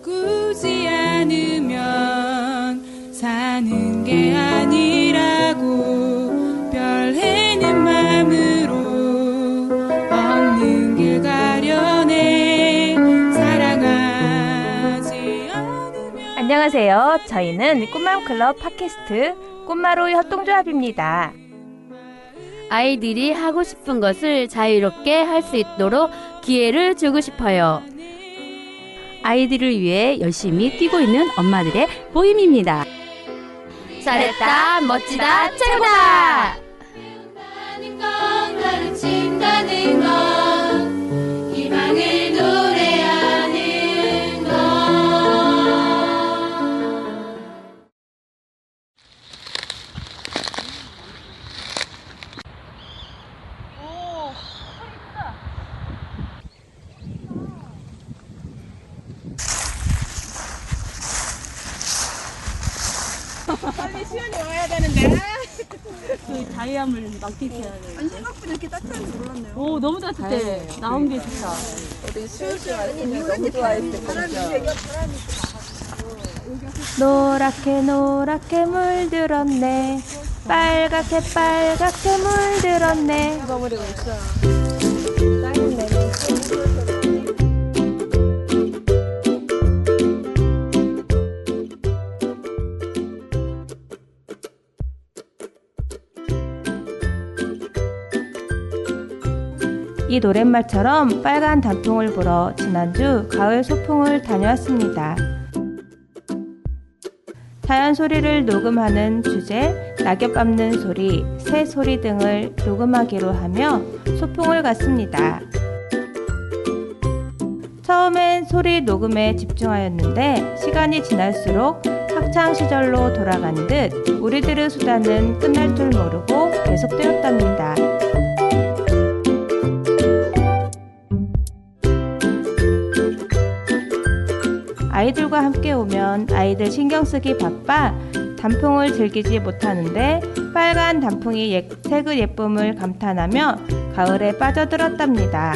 꾸지 않으면 사는 게 아니라고 별 해는 맘으로 없는 길 가려내 사랑하지 않으면. 안녕하세요. 저희는 꿈맘클럽 팟캐스트 꿈마루 협동조합입니다. 아이들이 하고 싶은 것을 자유롭게 할 수 있도록 기회를 주고 싶어요. 아이들을 위해 열심히 뛰고 있는 엄마들의 모임입니다. 잘했다, 멋지다, 최고다! 배운다는 건 가르친다는 건 희망을 노래하는 것. 빨리 시연이 와야 되는데. 그 다이아물 막히게 하는. 아니 생각보다 이렇게 따뜻한지 몰랐네요. 오, 너무 따뜻해. 나온 게 좋다. 우리 수유씨 너무 좋아했을 바람이 노랗게 노랗게 물들었네. 빨갛게 빨갛게 물들었네. 버무리고 있어. 이 노랫말처럼 빨간 단풍을 보러 지난주 가을 소풍을 다녀왔습니다. 자연 소리를 녹음하는 주제, 낙엽 밟는 소리, 새 소리 등을 녹음하기로 하며 소풍을 갔습니다. 처음엔 소리 녹음에 집중하였는데 시간이 지날수록 학창 시절로 돌아간 듯 우리들의 수다는 끝날 줄 모르고 계속되었답니다. 아이들과 함께 오면 아이들 신경 쓰기 바빠 단풍을 즐기지 못하는데 빨간 단풍이 색의 예쁨을 감탄하며 가을에 빠져들었답니다.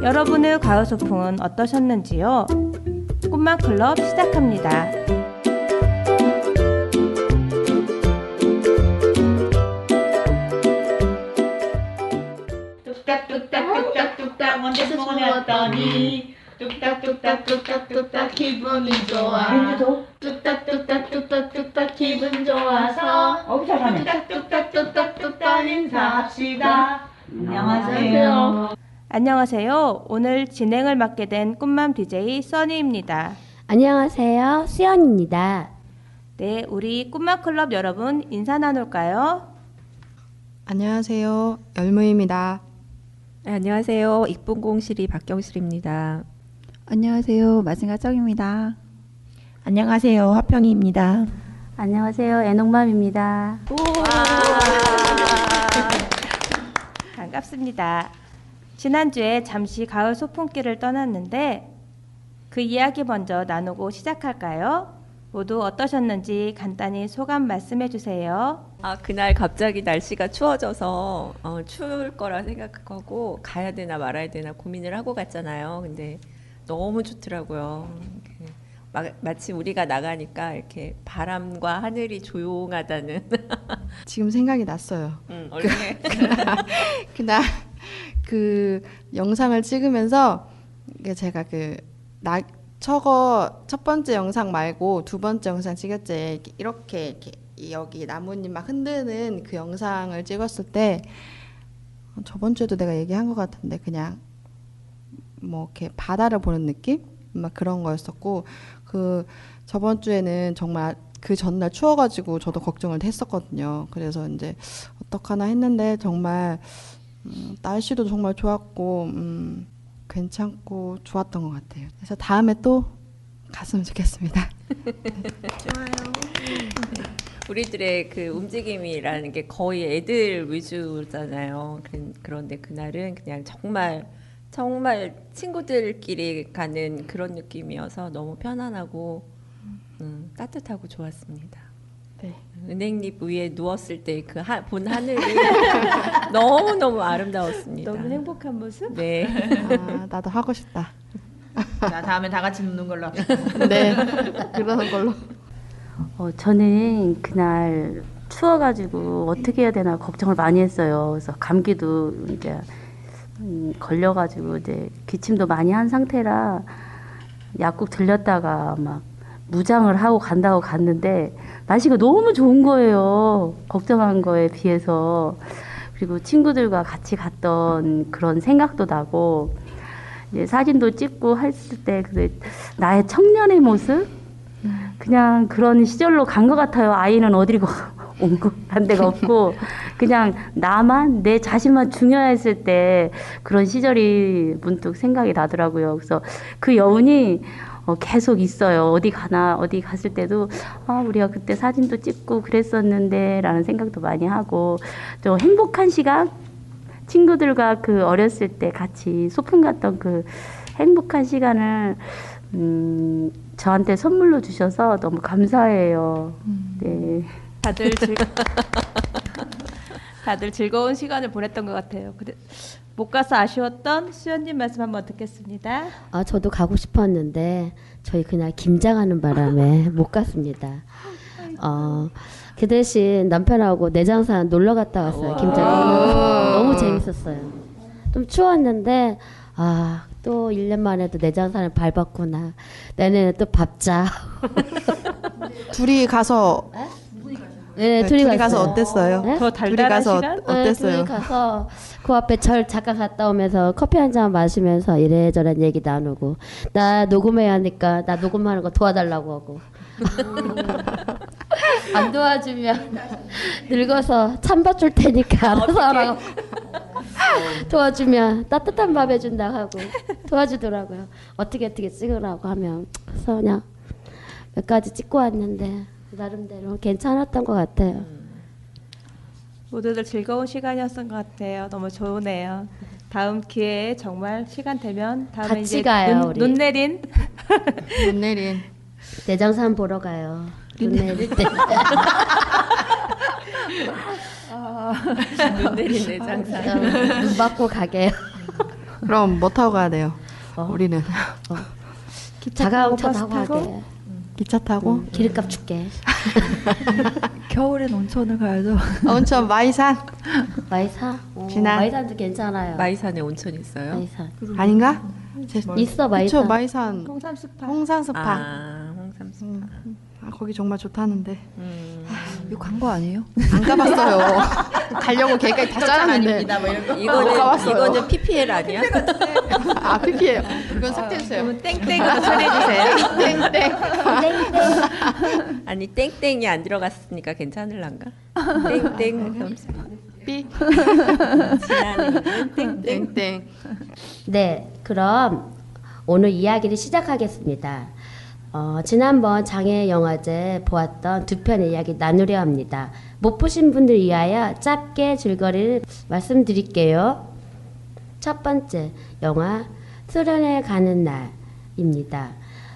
여러분의 가을 소풍은 어떠셨는지요? 꿈맘클럽 시작합니다. 뚝딱뚝딱 먼저 먹었더니 뚝딱뚝딱 기분이 좋아. 뚝딱뚝딱 기분 좋아서 뚝딱뚝딱 인사합시다. 안녕하세요. 안녕하세요. 오늘 진행을 맡게 된 꿈맘 DJ 써니입니다. 안녕하세요, 수연입니다. 네, 우리 꿈맘클럽 여러분 인사 나눌까요? 안녕하세요. 열무입니다. 네, 안녕하세요. 익분공실이 박경실입니다. 안녕하세요. 마징가정입니다. 안녕하세요. 화평이입니다. 안녕하세요, 애녹맘입니다. 반갑습니다. 지난주에 잠시 가을 소풍길을 떠났는데 그 이야기 먼저 나누고 시작할까요? 모두 어떠셨는지 간단히 소감 말씀해 주세요. 그날 갑자기 날씨가 추워져서 추울 거라 생각하고 가야 되나 말아야 되나 고민을 하고 갔잖아요. 근데 너무 좋더라고요. 마치 우리가 나가니까 이렇게 바람과 하늘이 조용하다는. 지금 생각이 났어요. 원래 그날 그 영상을 찍으면서 제가 첫 번째 영상 말고 두 번째 영상 찍었지. 이렇게 여기 나뭇잎 막 흔드는 그 영상을 찍었을 때 저번 주에도 내가 얘기한 것 같은데 그냥 뭐 이렇게 바다를 보는 느낌? 막 그런 거였었고 그 저번 주에는 정말 그 전날 추워가지고 저도 걱정을 했었거든요. 그래서 이제 어떡하나 했는데 정말 날씨도 정말 좋았고 괜찮고 좋았던 것 같아요. 그래서 다음에 또 갔으면 좋겠습니다. 좋아요. 우리들의 그 움직임이라는 게 거의 애들 위주잖아요. 그런데 그날은 그냥 정말 친구들끼리 가는 그런 느낌이어서 너무 편안하고 따뜻하고 좋았습니다. 네. 은행잎 위에 누웠을 때 그 본 하늘이 너무너무 아름다웠습니다. 너무 행복한 모습? 네. 아, 나도 하고 싶다. 자, 다음에 다 같이 눕는 걸로 합시다. 네, 그러는 걸로. 저는 그날 추워가지고 어떻게 해야 되나 걱정을 많이 했어요. 그래서 감기도 이제 걸려가지고 이제 기침도 많이 한 상태라 약국 들렸다가 막 무장을 하고 간다고 갔는데 날씨가 너무 좋은 거예요. 걱정한 거에 비해서. 그리고 친구들과 같이 갔던 그런 생각도 나고 이제 사진도 찍고 했을 때 그 나의 청년의 모습 그냥 그런 시절로 간 것 같아요. 아이는 어디로 간 데가 없고 그냥 나만 내 자신만 중요했을 때 그런 시절이 문득 생각이 나더라고요. 그래서 그 여운이 계속 있어요. 어디 갔을 때도 우리가 그때 사진도 찍고 그랬었는데 라는 생각도 많이 하고 좀 행복한 시간 친구들과 그 어렸을 때 같이 소풍 갔던 그 행복한 시간을 저한테 선물로 주셔서 너무 감사해요. 네. 다들 즐거운 시간을 보냈던 것 같아요. 못 가서 아쉬웠던 수연님 말씀 한번 듣겠습니다. 저도 가고 싶었는데 저희 그냥 김장하는 바람에 못 갔습니다. 그 대신 남편하고 내장산 놀러 갔다 왔어요. 김장. 너무 재밌었어요. 좀 추웠는데 또 1년 만에도 내장산을 밟았구나. 내년에 또 밟자. 둘이 가서 네, 둘이 가서 어땠어요? 네? 더 달달한 시간? 어땠어요? 둘이 가서 그 앞에 절 잠깐 갔다 오면서 커피 한 잔 마시면서 이래저래 얘기 나누고 나 녹음해야 하니까 나 녹음하는 거 도와달라고 하고 안 도와주면 늙어서 찬밥 줄 테니까 알아서 하라고 도와주면 따뜻한 밥 해준다 하고 도와주더라고요. 어떻게 찍으라고 하면 그래서 그냥 몇 가지 찍고 왔는데 나름대로 괜찮았던 것 같아요. 모두들 즐거운 시간이었던 것 같아요. 너무 좋으네요. 다음 기회에 정말 시간 되면 다음에 같이 이제 가요, 우리. 눈 내린 내장산 보러 가요. 눈 내릴 때. 눈 내린 내장산. 눈 받고 가게요. 그럼 뭐 타고 가야 돼요? 우리는 자가용차 버스 타고 타고? 가게. 기차 타고 기름값 줄게. 겨울엔 온천을 가야죠. 온천 마이산 마이산? 진아. 마이산도 괜찮아요. 마이산에 온천 있어요? 마이산. 아닌가? 있어 마이산. 그쵸, 마이산 홍삼스파. 홍산스파. 홍삼스파. 거기 정말 좋다는데 이거 광고 아니에요? 안 가봤어요. 가려고 계획까지 다 짜놨는데 이거는 PPL 아니야? 아 PP예요. 이건 삭제해주세요. 그러면 땡땡으로 처리해주세요. 땡땡. 아니 땡땡이 안 들어갔으니까 괜찮을란가? 땡땡 홍삼스파. 삐. 지나는 땡땡. 네, 그럼 오늘 이야기를 시작하겠습니다. 지난번 장애영화제 보았던 두 편의 이야기 나누려 합니다. 못 보신 분들 위하여 짧게 줄거리를 말씀드릴게요. 첫 번째 영화 수련회 가는 날입니다.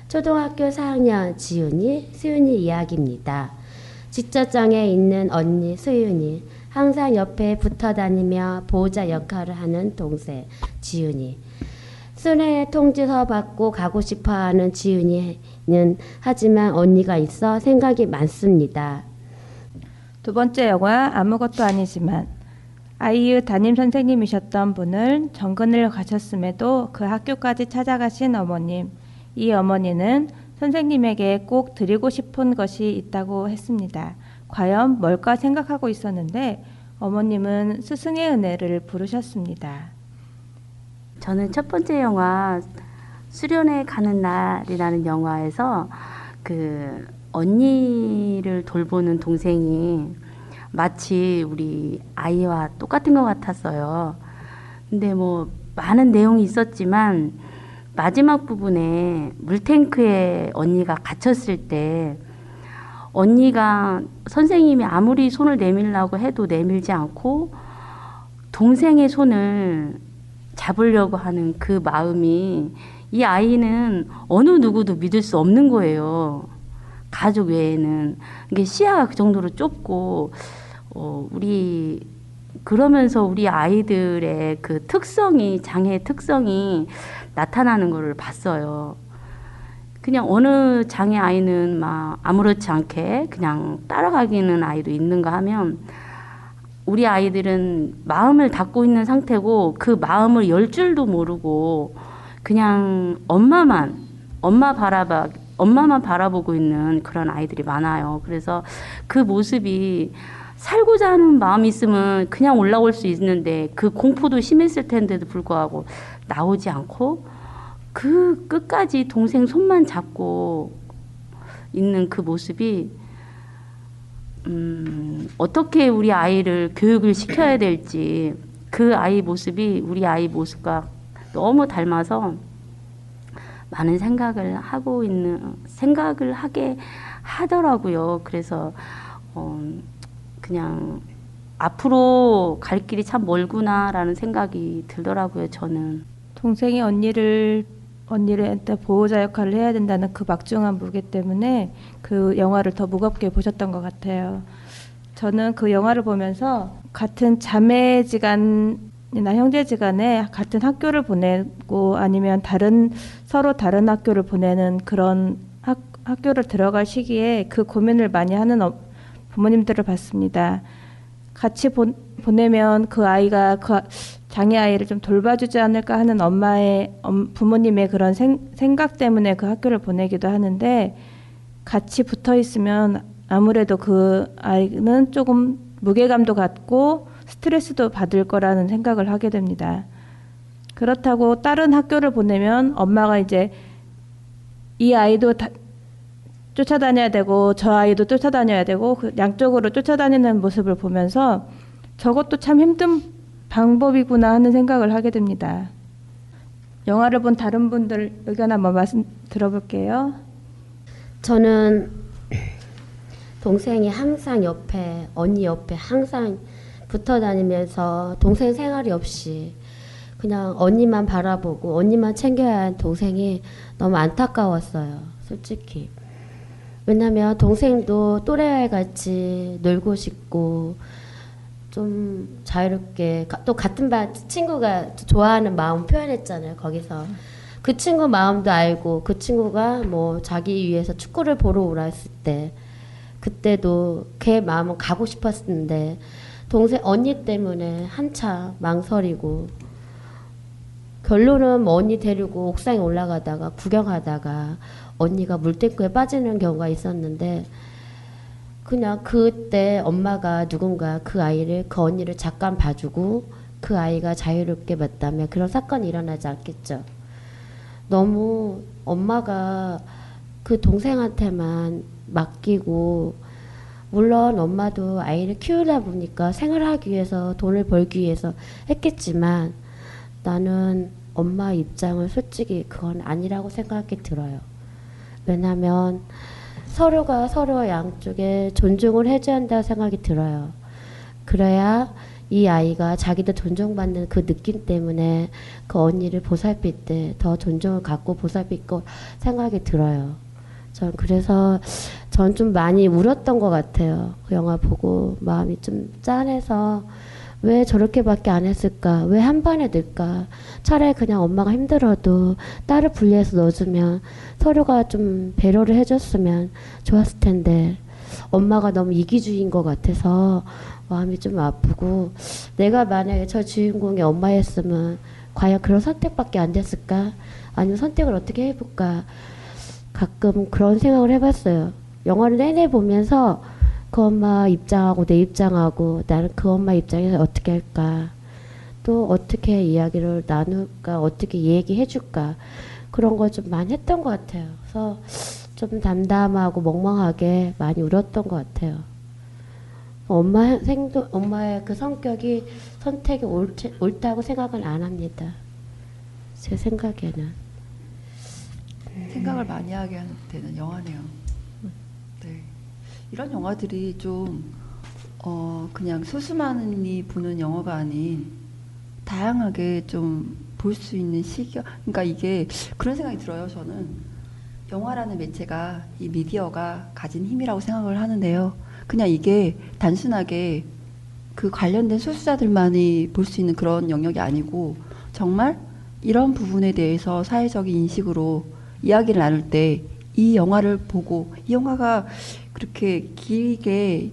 초등학교 4학년 지윤이, 수윤이 이야기입니다. 지적장애 있는 언니 수윤이, 항상 옆에 붙어 다니며 보호자 역할을 하는 동생 지윤이, 수련회 통지서 받고 가고 싶어하는 지윤이는 하지만 언니가 있어 생각이 많습니다. 두 번째 영화 아무것도 아니지만 아이유 담임 선생님이셨던 분을 정근을 가셨음에도 그 학교까지 찾아가신 어머님. 이 어머니는 선생님에게 꼭 드리고 싶은 것이 있다고 했습니다. 과연 뭘까 생각하고 있었는데 어머님은 스승의 은혜를 부르셨습니다. 저는 첫 번째 영화 수련회 가는 날이라는 영화에서 그 언니를 돌보는 동생이 마치 우리 아이와 똑같은 것 같았어요. 근데 뭐 많은 내용이 있었지만 마지막 부분에 물탱크에 언니가 갇혔을 때 언니가 선생님이 아무리 손을 내밀라고 해도 내밀지 않고 동생의 손을 잡으려고 하는 그 마음이 이 아이는 어느 누구도 믿을 수 없는 거예요. 가족 외에는 이게 시야가 그 정도로 좁고 우리 그러면서 우리 아이들의 그 특성이 장애의 특성이 나타나는 것을 봤어요. 그냥 어느 장애 아이는 막 아무렇지 않게 그냥 따라가기는 아이도 있는가 하면 우리 아이들은 마음을 닫고 있는 상태고 그 마음을 열 줄도 모르고 그냥 엄마만 바라보고 있는 그런 아이들이 많아요. 그래서 그 모습이 살고자 하는 마음이 있으면 그냥 올라올 수 있는데 그 공포도 심했을 텐데도 불구하고 나오지 않고 그 끝까지 동생 손만 잡고 있는 그 모습이 어떻게 우리 아이를 교육을 시켜야 될지 그 아이 모습이 우리 아이 모습과 너무 닮아서 많은 생각을 하게 하더라고요. 그래서 그냥 앞으로 갈 길이 참 멀구나라는 생각이 들더라고요. 저는 동생이 언니한테 보호자 역할을 해야 된다는 그 막중한 무게 때문에 그 영화를 더 무겁게 보셨던 것 같아요. 저는 그 영화를 보면서 같은 자매지간이나 형제지간에 같은 학교를 보내고 아니면 서로 다른 학교를 보내는 그런 학교를 들어갈 시기에 그 고민을 많이 하는 부모님들을 봤습니다. 같이 보내면 그 아이가 그 장애 아이를 좀 돌봐주지 않을까 하는 부모님의 그런 생각 때문에 그 학교를 보내기도 하는데 같이 붙어 있으면 아무래도 그 아이는 조금 무게감도 갖고 스트레스도 받을 거라는 생각을 하게 됩니다. 그렇다고 다른 학교를 보내면 엄마가 이제 이 아이도 쫓아다녀야 되고 저 아이도 쫓아다녀야 되고 그 양쪽으로 쫓아다니는 모습을 보면서 저것도 참 힘든 방법이구나 하는 생각을 하게 됩니다. 영화를 본 다른 분들 의견 한번 말씀 들어볼게요. 저는 동생이 항상 언니 옆에 항상 붙어 다니면서 동생 생활이 없이 그냥 언니만 바라보고 언니만 챙겨야 하는 동생이 너무 안타까웠어요. 솔직히. 왜냐면 동생도 또래와 같이 놀고 싶고 좀 자유롭게 또 같은 반 친구가 좋아하는 마음 표현했잖아요. 거기서 그 친구 마음도 알고 그 친구가 뭐 자기 위해서 축구를 보러 오라 했을 때 그때도 걔 마음은 가고 싶었는데 동생 언니 때문에 한참 망설이고 결론은 뭐 언니 데리고 옥상에 올라가다가 구경하다가 언니가 물탱크에 빠지는 경우가 있었는데 그냥 그때 엄마가 누군가 그 아이를 그 언니를 잠깐 봐주고 그 아이가 자유롭게 뒀다면 그런 사건이 일어나지 않겠죠. 너무 엄마가 그 동생한테만 맡기고 물론 엄마도 아이를 키우다 보니까 생활하기 위해서 돈을 벌기 위해서 했겠지만 나는 엄마 입장은 솔직히 그건 아니라고 생각이 들어요. 왜냐하면 서로가 서로 양쪽에 존중을 해줘야 한다고 생각이 들어요. 그래야 이 아이가 자기도 존중받는 그 느낌 때문에 그 언니를 보살필 때 더 존중을 갖고 보살필 거 생각이 들어요. 전 그래서 전 좀 많이 울었던 것 같아요. 그 영화 보고 마음이 좀 짠해서 왜 저렇게밖에 안 했을까? 왜 한 번에 넣을까? 차라리 그냥 엄마가 힘들어도 딸을 분리해서 넣어주면 서로가 좀 배려를 해줬으면 좋았을 텐데 엄마가 너무 이기주의인 것 같아서 마음이 좀 아프고 내가 만약에 저 주인공의 엄마였으면 과연 그런 선택밖에 안 됐을까? 아니면 선택을 어떻게 해볼까? 가끔 그런 생각을 해봤어요. 영화를 내내 보면서 그 엄마 입장하고 내 입장하고 나는 그 엄마 입장에서 어떻게 할까? 또 어떻게 이야기를 나눌까? 어떻게 얘기해줄까? 그런 걸 좀 많이 했던 것 같아요. 그래서 좀 담담하고 멍멍하게 많이 울었던 것 같아요. 엄마의 그 성격이 선택이 옳다고 생각은 안 합니다. 제 생각에는. 생각을 많이 하게 되는 영화네요. 네. 이런 영화들이 좀 그냥 소수만이 보는 영화가 아닌 다양하게 좀 볼 수 있는 시기가 그러니까 이게 그런 생각이 들어요. 저는 영화라는 매체가 이 미디어가 가진 힘이라고 생각을 하는데요. 그냥 이게 단순하게 그 관련된 소수자들만이 볼 수 있는 그런 영역이 아니고 정말 이런 부분에 대해서 사회적인 인식으로 이야기를 나눌 때 이 영화를 보고 이 영화가 그렇게 길게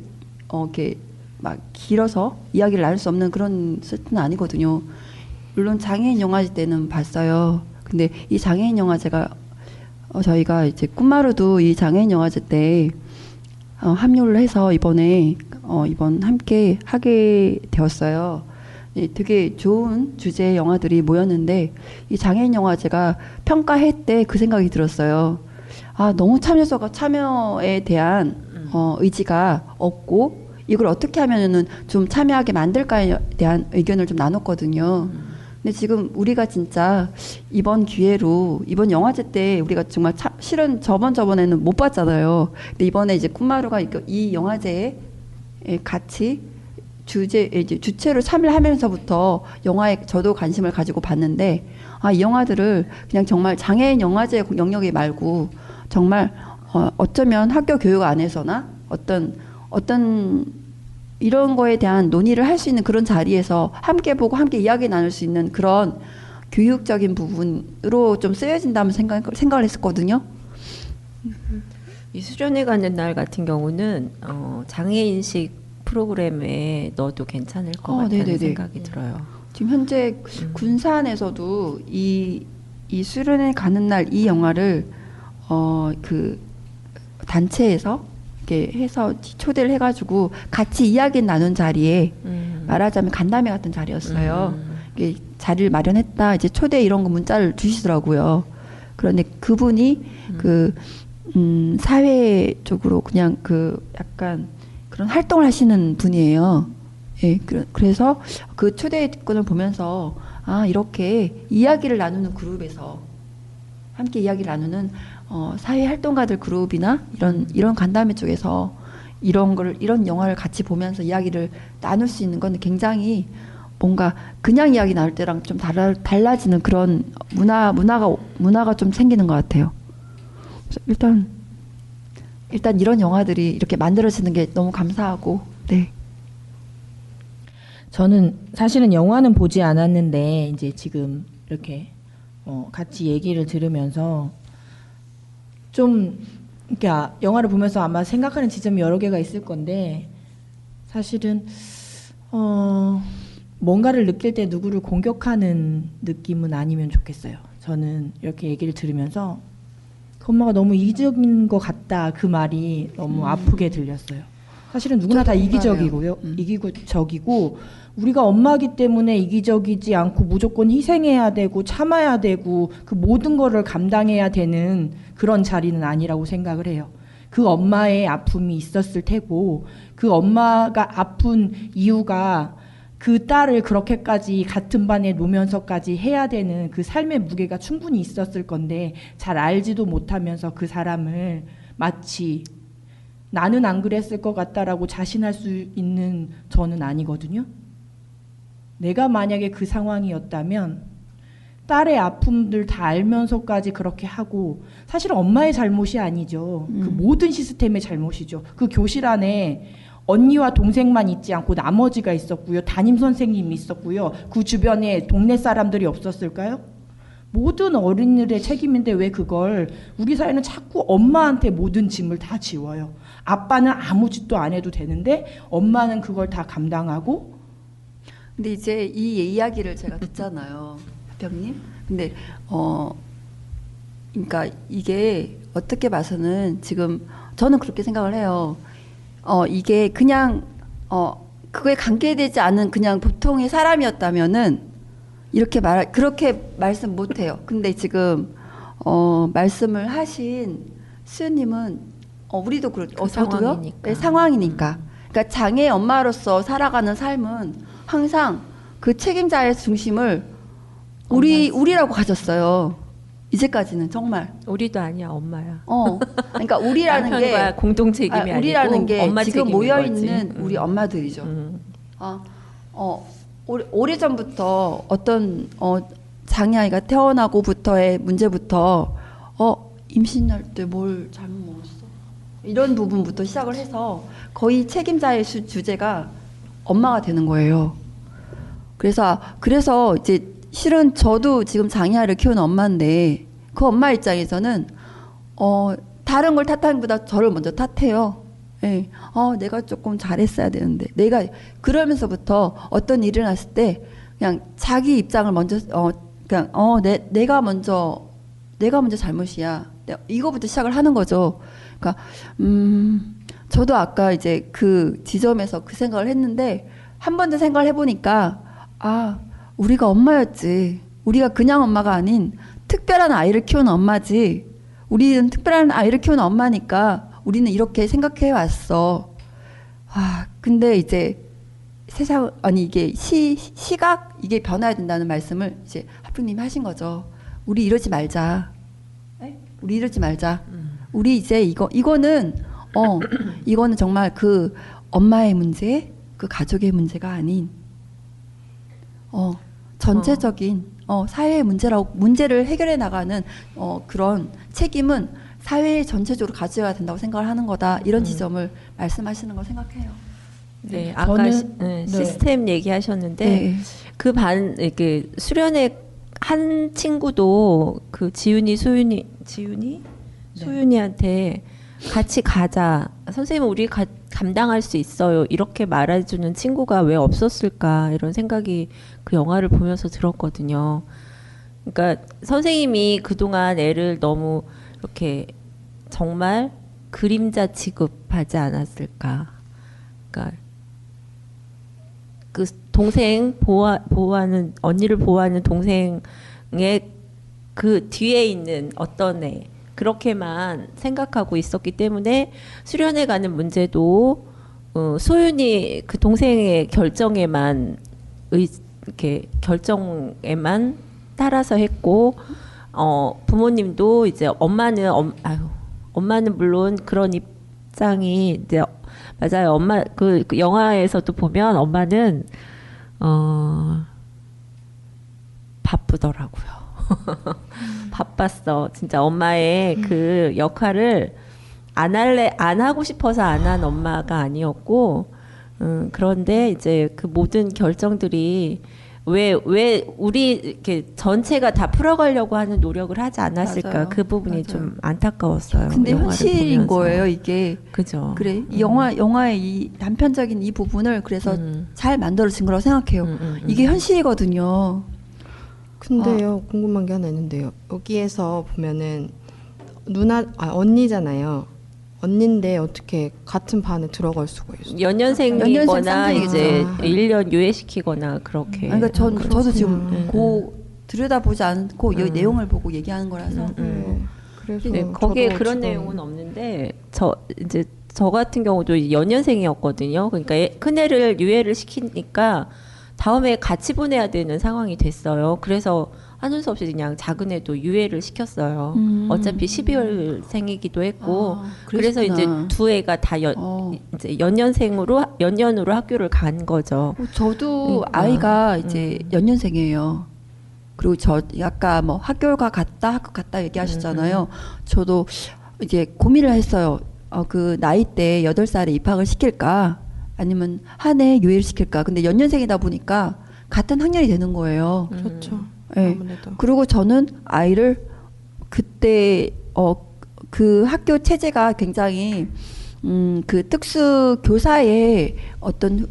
이렇게 막 길어서 이야기를 나눌 수 없는 그런 세트는 아니거든요. 물론 장애인 영화제 때는 봤어요. 근데 이 장애인 영화제가 저희가 이제 꿈마루도 이 장애인 영화제 때 합류를 해서 이번 함께 하게 되었어요. 예, 되게 좋은 주제의 영화들이 모였는데 이 장애인 영화제가 평가회 때 그 생각이 들었어요. 아, 너무 참여에 대한 의지가 없고 이걸 어떻게 하면은 좀 참여하게 만들까에 대한 의견을 좀 나눴거든요. 근데 지금 우리가 진짜 이번 기회로 이번 영화제 때 우리가 정말 실은 저번에는 못 봤잖아요. 근데 이번에 이제 꿈마루가 이 영화제에 같이 주체로 참여하면서부터 영화에 저도 관심을 가지고 봤는데 이 영화들을 그냥 정말 장애인 영화제 영역이 말고 정말 어쩌면 학교 교육 안에서나 어떤 이런 거에 대한 논의를 할 수 있는 그런 자리에서 함께 보고 함께 이야기 나눌 수 있는 그런 교육적인 부분으로 좀 쓰여진다면 생각을 했었거든요. 이 수련회 가는 날 같은 경우는 장애인식 프로그램에 넣어도 괜찮을 것 같다는 네네네. 생각이 들어요. 지금 현재 군산에서도 이 수련회 가는 날 이 영화를 그 단체에서 이렇게 해서 초대를 해가지고 같이 이야기 나눈 자리에 말하자면 간담회 같은 자리였어요. 이게 자리를 마련했다. 이제 초대 이런 거 문자를 주시더라고요. 그런데 그분이 사회적으로 그냥 약간 그런 활동을 하시는 분이에요. 예, 그래서 그 초대권을 보면서 이렇게 이야기를 나누는 그룹에서 함께 이야기를 나누는 사회 활동가들 그룹이나 이런 간담회 쪽에서 이런 영화를 같이 보면서 이야기를 나눌 수 있는 건 굉장히 뭔가 그냥 이야기 나눌 때랑 좀 달라지는 그런 문화가 좀 생기는 것 같아요. 그래서 일단 이런 영화들이 이렇게 만들어지는 게 너무 감사하고, 네. 저는 사실은 영화는 보지 않았는데 이제 지금 이렇게 같이 얘기를 들으면서 좀 이렇게 영화를 보면서 아마 생각하는 지점이 여러 개가 있을 건데 사실은 뭔가를 느낄 때 누구를 공격하는 느낌은 아니면 좋겠어요. 저는 이렇게 얘기를 들으면서 그 엄마가 너무 이기적인 것 같다 그 말이 너무 아프게 들렸어요. 사실은 누구나 다 이기적이고요. 이기적이고 우리가 엄마기 때문에 이기적이지 않고 무조건 희생해야 되고 참아야 되고 그 모든 거를 감당해야 되는 그런 자리는 아니라고 생각을 해요. 그 엄마의 아픔이 있었을 테고 그 엄마가 아픈 이유가 그 딸을 그렇게까지 같은 반에 놓으면서까지 해야 되는 그 삶의 무게가 충분히 있었을 건데 잘 알지도 못하면서 그 사람을 마치 나는 안 그랬을 것 같다라고 자신할 수 있는 저는 아니거든요. 내가 만약에 그 상황이었다면 딸의 아픔들 다 알면서까지 그렇게 하고 사실은 엄마의 잘못이 아니죠. 그 모든 시스템의 잘못이죠. 그 교실 안에 언니와 동생만 있지 않고 나머지가 있었고요. 담임 선생님이 있었고요. 그 주변에 동네 사람들이 없었을까요? 모든 어린이들의 책임인데 왜 그걸 우리 사회는 자꾸 엄마한테 모든 짐을 다 지워요. 아빠는 아무 짓도 안 해도 되는데 엄마는 그걸 다 감당하고. 근데 이제 이 이야기를 제가 듣잖아요, 병님. 근데 그러니까 이게 어떻게 봐서는 지금 저는 그렇게 생각을 해요. 이게 그냥 그거에 관계되지 않은 그냥 보통의 사람이었다면은 그렇게 말씀 못 해요. 근데 지금 말씀을 하신 수연님은 우리도 저도요. 상황이니까. 네, 상황이니까. 그러니까 장애 엄마로서 살아가는 삶은 항상 그 책임자의 중심을 우리라고 가졌어요. 이제까지는 정말. 우리도 아니야, 엄마야. 그러니까 우리라는 게 공동 책임이 우리라는 아니고 게 엄마 지금 책임인 모여 거지. 있는 우리 엄마들이죠. 오래 전부터 어떤 장애아이가 태어나고부터의 문제부터 임신할 때 뭘 잘못 먹었어? 이런 부분부터 시작을 해서 거의 책임자의 주제가 엄마가 되는 거예요. 그래서 이제 실은 저도 지금 장애아를 키우는 엄마인데 그 엄마 입장에서는 다른 걸 탓하기보다 저를 먼저 탓해요. 예. 내가 조금 잘했어야 되는데 내가 그러면서부터 어떤 일이 났을 때 그냥 자기 입장을 먼저 그냥 내가 먼저 잘못이야. 이거부터 시작을 하는 거죠. 그러니까 저도 아까 이제 그 지점에서 그 생각을 했는데 한 번 더 생각을 해보니까 우리가 엄마였지. 우리가 그냥 엄마가 아닌 특별한 아이를 키우는 엄마지. 우리는 특별한 아이를 키우는 엄마니까 우리는 이렇게 생각해 왔어. 근데 이제 이게 시각 이게 변화해야 된다는 말씀을 이제 하프님이 하신 거죠. 우리 이러지 말자. 우리 이러지 말자. 우리 이제 이거는 정말 그 엄마의 문제, 그 가족의 문제가 아닌 전체적인 사회의 문제를 해결해 나가는 그런 책임은 사회 전체적으로 가져야 된다고 생각을 하는 거다. 이런 지점을 말씀하시는 걸 생각해요. 네, 아까 시스템 얘기하셨는데 이렇게 수련회 한 친구도 그 소윤이한테 같이 가자. 선생님 우리 감당할 수 있어요. 이렇게 말해주는 친구가 왜 없었을까 이런 생각이 그 영화를 보면서 들었거든요. 그러니까 선생님이 그동안 애를 너무 이렇게 정말 그림자 취급하지 않았을까. 그러니까 그 동생 보호하는 언니를 보호하는 동생의 그 뒤에 있는 어떤 애 그렇게만 생각하고 있었기 때문에 수련회 가는 문제도 소윤이 그 동생의 결정에만 따라서 했고 부모님도 이제 엄마는 물론 그런 입장이 이제 맞아요. 엄마 그 영화에서도 보면 엄마는 바쁘더라고요. 바빴어. 진짜 엄마의 그 역할을 안 하고 싶어서 안 한 엄마가 아니었고, 그런데 이제 그 모든 결정들이 왜 우리 이렇게 전체가 다 풀어가려고 하는 노력을 하지 않았을까. 맞아요. 그 부분이 맞아요. 좀 안타까웠어요. 근데 현실인 보면서. 거예요, 이게. 그죠. 그래. 이 영화의 이 단편적인 이 부분을 그래서 잘 만들어진 거라고 생각해요. 이게 현실이거든요. 근데요, 궁금한 게 하나 있는데요. 여기에서 보면은 언니잖아요. 언니인데 어떻게 같은 반에 들어갈 수가 있어요? 연년생이거나 이제 아. 1년 유예시키거나 그렇게. 그러니까 저도 지금 들여다보지 않고 이 내용을 보고 얘기하는 거라서. 그래서 네, 거기에 저도 그런 지금 내용은 없는데 저 같은 경우도 연년생이었거든요. 그러니까 큰애를 유예를 시키니까 다음에 같이 보내야 되는 상황이 됐어요. 그래서 하는 수 없이 그냥 작은 애도 유예를 시켰어요. 어차피 12월생이기도 했고 그래서 이제 두 애가 다 이제 연년으로 학교를 간 거죠. 저도 아이가 이제 연년생이에요. 그리고 저 아까 뭐 학교 갔다 얘기하셨잖아요. 저도 이제 고민을 했어요. 그 나이 때 8살에 입학을 시킬까 아니면 한 해 유예를 시킬까. 근데 연년생이다 보니까 같은 학년이 되는 거예요. 그렇죠. 네. 아무래도. 그리고 저는 아이를 그때 그 학교 체제가 굉장히 그 특수 교사의 어떤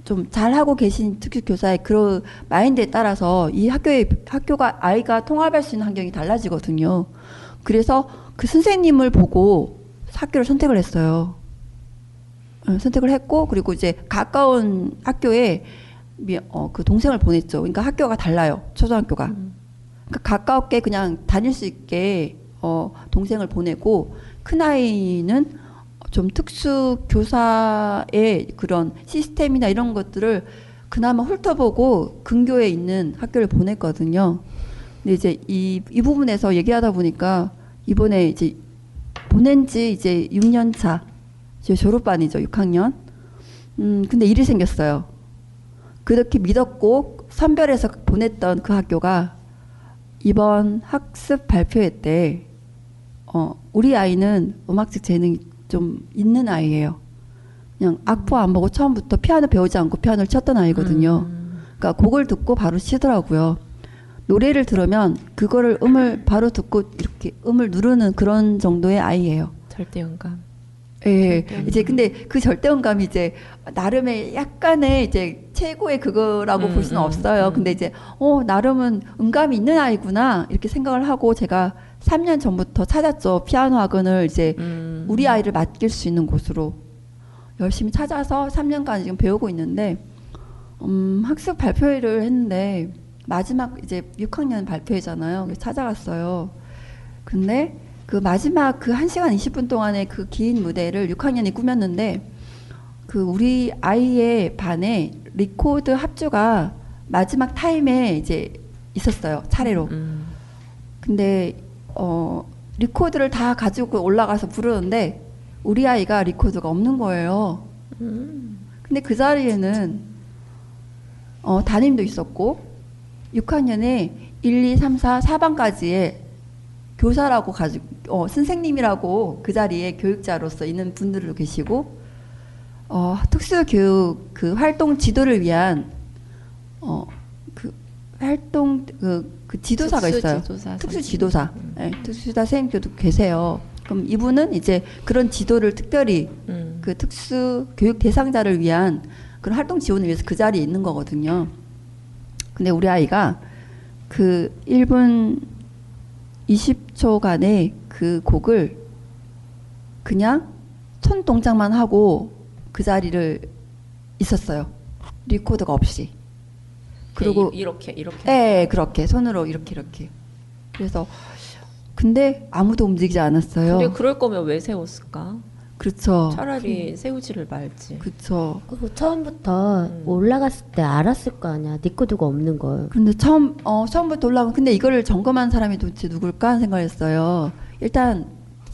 좀 잘하고 계신 특수 교사의 그런 마인드에 따라서 이 학교가 아이가 통합할 수 있는 환경이 달라지거든요. 그래서 그 선생님을 보고 학교를 선택을 했어요. 선택을 했고 그리고 이제 가까운 학교에 그 동생을 보냈죠. 그러니까 학교가 달라요. 초등학교가. 그러니까 가깝게 그냥 다닐 수 있게 동생을 보내고 큰아이는 좀 특수 교사의 그런 시스템이나 이런 것들을 그나마 훑어보고 근교에 있는 학교를 보냈거든요. 근데 이제 이 부분에서 얘기하다 보니까 이번에 이제 보낸 지 이제 6년 차. 이제 졸업반이죠. 6학년. 근데 일이 생겼어요. 그렇게 믿었고 선별해서 보냈던 그 학교가 이번 학습 발표회 때 우리 아이는 음악적 재능이 좀 있는 아이예요. 그냥 악보 안 보고 처음부터 피아노 배우지 않고 피아노를 쳤던 아이거든요. 그러니까 곡을 듣고 바로 치더라고요. 노래를 들으면 그거를 음을 바로 듣고 이렇게 음을 누르는 그런 정도의 아이예요. 절대음감. 예, 이제 근데 그 절대음감이 이제 나름의 약간의 이제 최고의 그거라고 볼 수는 없어요. 근데 이제 나름은 음감이 있는 아이구나 이렇게 생각을 하고 제가 3년 전부터 찾았죠. 피아노 학원을 이제 우리 아이를 맡길 수 있는 곳으로 열심히 찾아서 3년간 지금 배우고 있는데 학습 발표회를 했는데 마지막 이제 6학년 발표회잖아요. 그래서 찾아갔어요. 근데 그 마지막 그 1시간 20분 동안의 그 긴 무대를 6학년이 꾸몄는데 그 우리 아이의 반에 리코드 합주가 마지막 타임에 이제 있었어요. 차례로. 근데 리코드를 다 가지고 올라가서 부르는데 우리 아이가 리코드가 없는 거예요. 근데 그 자리에는 담임도 있었고 6학년에 1, 2, 3, 4, 4반까지의 교사라고 가지고 선생님이라고 그 자리에 교육자로서 있는 분들도 계시고 특수교육 그 활동 지도를 위한 그 활동 그 지도사가 있어요. 특수 지도사. 네, 특수지도사 선생님도 계세요. 그럼 이분은 이제 그런 지도를 특별히 그 특수 교육 대상자를 위한 그런 활동 지원을 위해서 그 자리에 있는 거거든요. 근데 우리 아이가 그 1분 20초간의 그 곡을 그냥 손 동작만 하고 그 자리를 있었어요. 리코더가 없이. 그리고 이렇게. 네, 그렇게 손으로 이렇게. 그래서 근데 아무도 움직이지 않았어요. 근데 그럴 거면 왜 세웠을까? 그렇죠. 차라리 세우지를 말지. 그렇죠. 그리고 처음부터 올라갔을 때 알았을 거 아니야. 리코드가 없는 걸. 근데 처음부터 올라가면 근데 이거를 점검한 사람이 도대체 누굴까 하는 생각했어요. 일단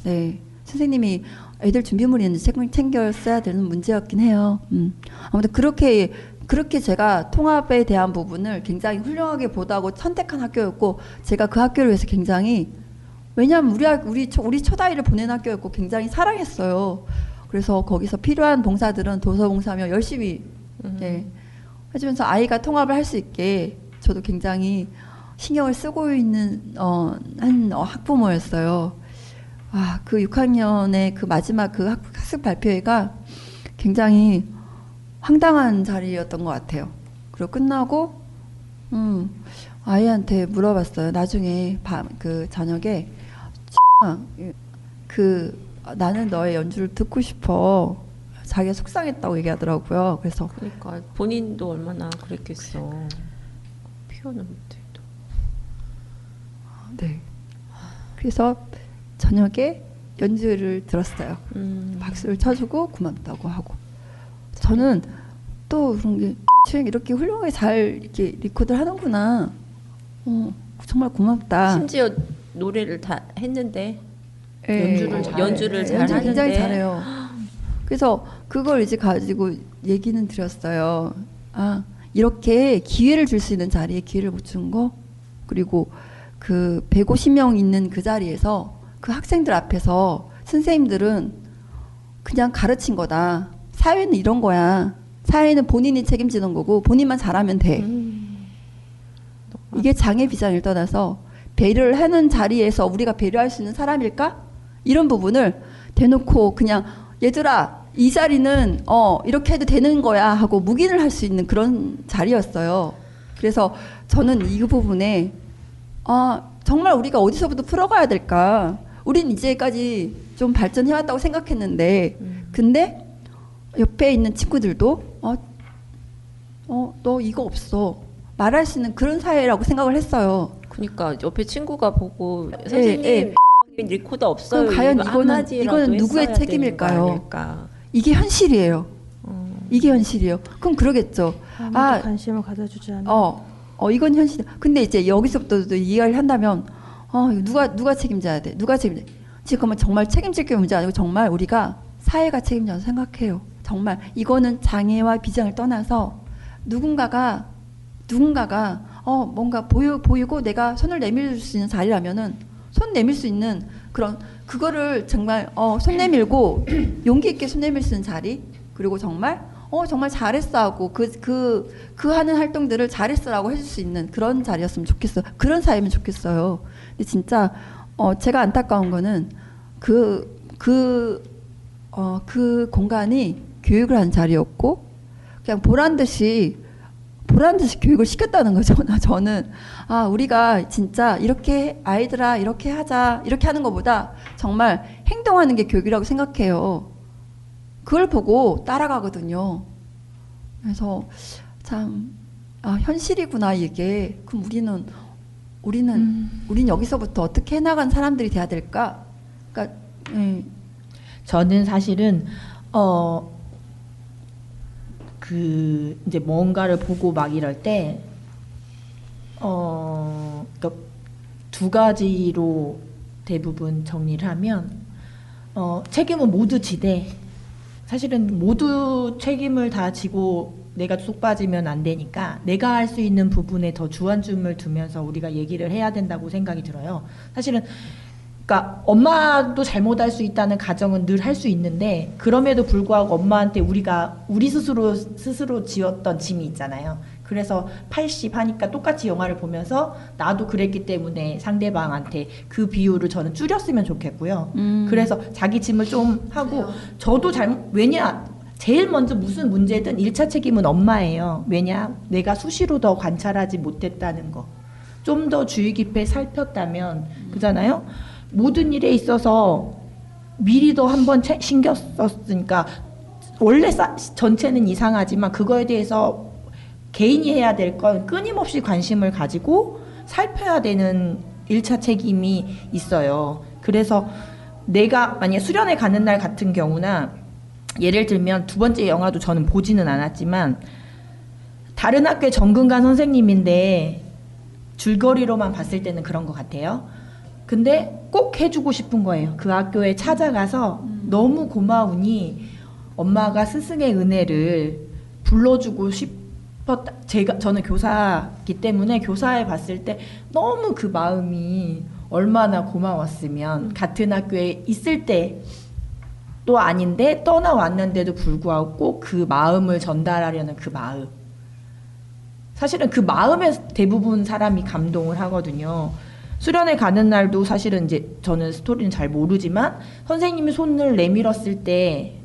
네 선생님이 애들 준비물이 있는지 챙겼어야 되는 문제였긴 해요. 아무튼 그렇게 제가 통합에 대한 부분을 굉장히 훌륭하게 보다고 선택한 학교였고 제가 그 학교를 위해서 굉장히 왜냐하면 우리 초다이를 보낸 학교였고 굉장히 사랑했어요. 그래서 거기서 필요한 봉사들은 도서봉사며 열심히 해주면서 아이가 통합을 할 수 있게 저도 굉장히 신경을 쓰고 있는 한 학부모였어요. 그 6학년의 그 마지막 그 학습 발표회가 굉장히 황당한 자리였던 것 같아요. 그리고 끝나고 아이한테 물어봤어요. 나중에 그 저녁에 나는 너의 연주를 듣고 싶어. 자기가 속상했다고 얘기하더라고요. 그래서 그러니까 본인도 얼마나 그랬겠어. 피아노 못해도. 네. 그래서 저녁에 연주를 들었어요. 박수를 쳐주고 고맙다고 하고. 저는 또 그런 게 이렇게 훌륭하게 잘 이렇게 리코드를 하는구나. 정말 고맙다. 심지어 노래를 다 했는데 네. 연주를 잘 하는데 굉장히 잘해요. 그래서 그걸 이제 가지고 얘기는 드렸어요. 이렇게 기회를 줄 수 있는 자리에 기회를 못 준 거. 그리고 그 150명 있는 그 자리에서 그 학생들 앞에서 선생님들은 그냥 가르친 거다. 사회는 이런 거야. 사회는 본인이 책임지는 거고 본인만 잘하면 돼. 이게 장애 비장을 떠나서 배려를 하는 자리에서 우리가 배려할 수 있는 사람일까? 이런 부분을 대놓고 그냥 얘들아 이 자리는 이렇게 해도 되는 거야 하고 묵인을 할 수 있는 그런 자리였어요. 그래서 저는 이 부분에 정말 우리가 어디서부터 풀어가야 될까? 우린 이제까지 좀 발전해왔다고 생각했는데 근데 옆에 있는 친구들도 너 이거 없어 말할 수 있는 그런 사회라고 생각을 했어요. 그러니까 옆에 친구가 보고 선생님 리코더 없어요. 과연 이거는 누구의 책임일까요? 이게 현실이에요. 이게 현실이에요. 그럼 그러겠죠. 아무도 관심을 가져주지 않아. 이건 현실이야. 근데 이제 여기서부터 이해를 한다면 누가 책임져야 돼? 누가 책임져? 지금은 정말 책임질 게 문제 아니고 정말 우리가 사회가 책임져서 생각해요. 정말 이거는 장애와 비장을 떠나서 누군가가 뭔가 보이고 내가 손을 내밀 수 있는 자리라면은 손 내밀 수 있는 그런 그거를 정말 손 내밀고 용기 있게 손 내밀 수 있는 자리, 그리고 정말 정말 잘했어 하고 그 하는 활동들을 잘했어라고 해줄 수 있는 그런 자리였으면 좋겠어요. 그런 사이면 좋겠어요. 근데 진짜 제가 안타까운 거는 그 공간이 교육을 한 자리였고 그냥 보란 듯이 교육을 시켰다는 거죠. 저는 우리가 진짜 이렇게 아이들아 이렇게 하자 이렇게 하는 것보다 정말 행동하는 게 교육이라고 생각해요. 그걸 보고 따라가거든요. 그래서 참 현실이구나 이게. 그럼 우리는 여기서부터 어떻게 해나간 사람들이 돼야 될까? 그러니까 저는 사실은 이제 뭔가를 보고 막 이럴 때 그러니까 두 가지로 대부분 정리를 하면 책임은 모두 지되 사실은 모두 책임을 다 지고 내가 쏙 빠지면 안 되니까 내가 할 수 있는 부분에 더 주안점을 두면서 우리가 얘기를 해야 된다고 생각이 들어요. 사실은 그러니까 엄마도 잘못할 수 있다는 가정은 늘 할 수 있는데 그럼에도 불구하고 엄마한테 우리 스스로 지었던 짐이 있잖아요. 그래서 80 하니까 똑같이 영화를 보면서 나도 그랬기 때문에 상대방한테 그 비율을 저는 줄였으면 좋겠고요. 그래서 자기 짐을 좀 하고 저도 왜냐 제일 먼저 무슨 문제든 1차 책임은 엄마예요. 왜냐 내가 수시로 더 관찰하지 못했다는 거. 좀 더 주의 깊게 살폈다면 그잖아요. 모든 일에 있어서 미리 더 한번 신경 썼으니까 원래 전체는 이상하지만 그거에 대해서 개인이 해야 될 건 끊임없이 관심을 가지고 살펴야 되는 1차 책임이 있어요. 그래서 내가 만약에 수련회 가는 날 같은 경우나 예를 들면 두 번째 영화도 저는 보지는 않았지만 다른 학교의 전근관 선생님인데 줄거리로만 봤을 때는 그런 것 같아요. 근데 꼭 해주고 싶은 거예요. 그 학교에 찾아가서 너무 고마우니 엄마가 스승의 은혜를 불러주고 싶었다. 저는 교사이기 때문에 교사에 봤을 때 너무 그 마음이 얼마나 고마웠으면 같은 학교에 있을 때 또 아닌데 떠나왔는데도 불구하고 꼭 그 마음을 전달하려는 그 마음. 사실은 그 마음에 대부분 사람이 감동을 하거든요. 수련회 가는 날도 사실은 이제 저는 스토리는 잘 모르지만 선생님이 손을 내밀었을 때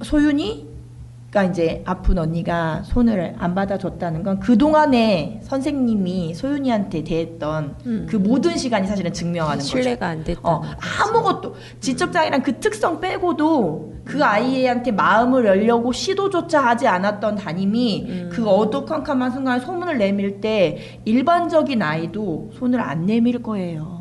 소윤이가 이제 아픈 언니가 손을 안 받아줬다는 건 그동안에 선생님이 소윤이한테 대했던 그 모든 시간이 사실은 증명하는 거죠. 신뢰가 안 됐다. 아무것도 지적장애란 그 특성 빼고도 그 아이한테 마음을 열려고 시도조차 하지 않았던 담임이 그 어두컴컴한 순간에 손을 내밀 때 일반적인 아이도 손을 안 내밀 거예요.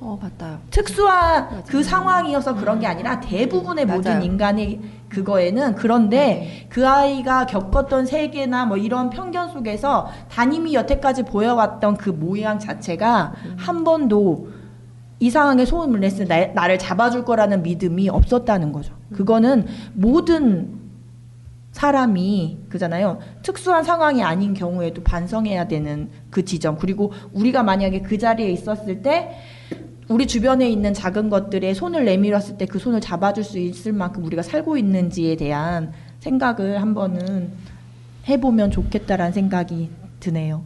맞아요. 특수한 그 상황이어서 그런 게 아니라 대부분의 모든 인간의 그거에는 그런데 그 아이가 겪었던 세계나 뭐 이런 편견 속에서 담임이 여태까지 보여왔던 그 모양 자체가 한 번도 이 상황에 손을 냈을 때 나를 잡아줄 거라는 믿음이 없었다는 거죠. 그거는 모든 사람이 그잖아요. 특수한 상황이 아닌 경우에도 반성해야 되는 그 지점. 그리고 우리가 만약에 그 자리에 있었을 때 우리 주변에 있는 작은 것들에 손을 내밀었을 때 그 손을 잡아줄 수 있을 만큼 우리가 살고 있는지에 대한 생각을 한번은 해보면 좋겠다라는 생각이 드네요.